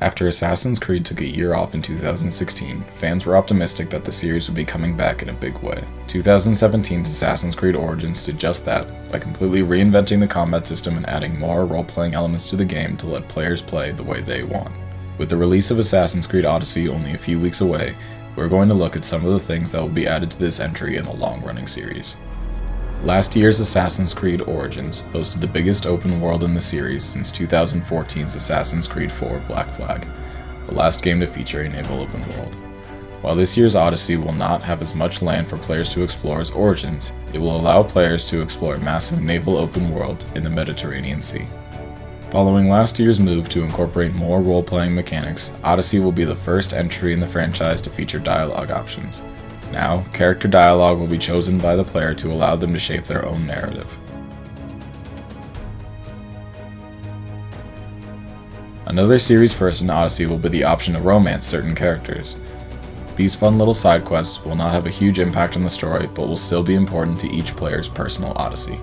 After Assassin's Creed took a year off in 2016, fans were optimistic that the series would be coming back in a big way. 2017's Assassin's Creed Origins did just that, by completely reinventing the combat system and adding more role-playing elements to the game to let players play the way they want. With the release of Assassin's Creed Odyssey only a few weeks away, we're going to look at some of the things that will be added to this entry in the long-running series. Last year's Assassin's Creed Origins boasted the biggest open world in the series since 2014's Assassin's Creed 4 Black Flag, the last game to feature a naval open world. While this year's Odyssey will not have as much land for players to explore as Origins, it will allow players to explore a massive naval open world in the Mediterranean Sea. Following last year's move to incorporate more role-playing mechanics, Odyssey will be the first entry in the franchise to feature dialogue options. Now, character dialogue will be chosen by the player to allow them to shape their own narrative. Another series first in Odyssey will be the option to romance certain characters. These fun little side quests will not have a huge impact on the story, but will still be important to each player's personal Odyssey.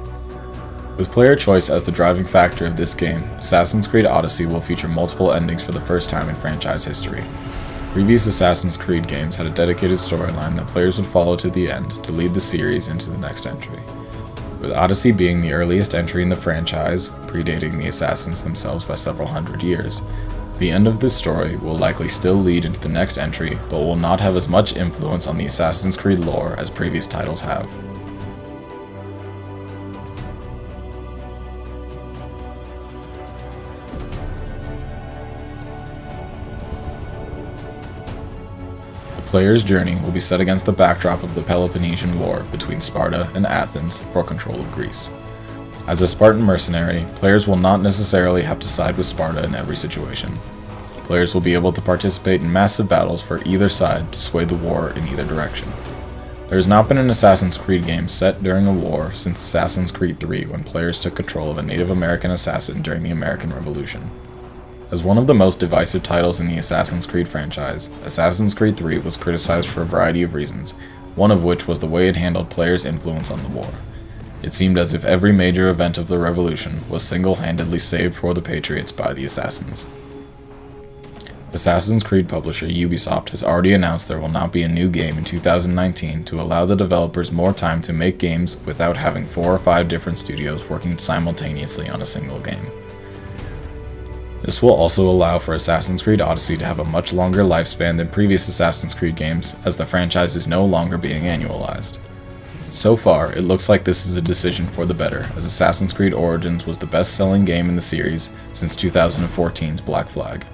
With player choice as the driving factor of this game, Assassin's Creed Odyssey will feature multiple endings for the first time in franchise history. Previous Assassin's Creed games had a dedicated storyline that players would follow to the end to lead the series into the next entry. With Odyssey being the earliest entry in the franchise, predating the Assassins themselves by several hundred years, the end of this story will likely still lead into the next entry, but will not have as much influence on the Assassin's Creed lore as previous titles have. The player's journey will be set against the backdrop of the Peloponnesian War between Sparta and Athens for control of Greece. As a Spartan mercenary, players will not necessarily have to side with Sparta in every situation. Players will be able to participate in massive battles for either side to sway the war in either direction. There has not been an Assassin's Creed game set during a war since Assassin's Creed 3, when players took control of a Native American assassin during the American Revolution. As one of the most divisive titles in the Assassin's Creed franchise, Assassin's Creed 3 was criticized for a variety of reasons, one of which was the way it handled players' influence on the war. It seemed as if every major event of the Revolution was single-handedly saved for the Patriots by the Assassins. Assassin's Creed publisher Ubisoft has already announced there will not be a new game in 2019 to allow the developers more time to make games without having 4 or 5 different studios working simultaneously on a single game. This will also allow for Assassin's Creed Odyssey to have a much longer lifespan than previous Assassin's Creed games, as the franchise is no longer being annualized. So far, it looks like this is a decision for the better, as Assassin's Creed Origins was the best-selling game in the series since 2014's Black Flag.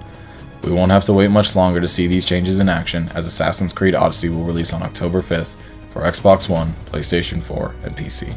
We won't have to wait much longer to see these changes in action, as Assassin's Creed Odyssey will release on October 5th for Xbox One, PlayStation 4, and PC.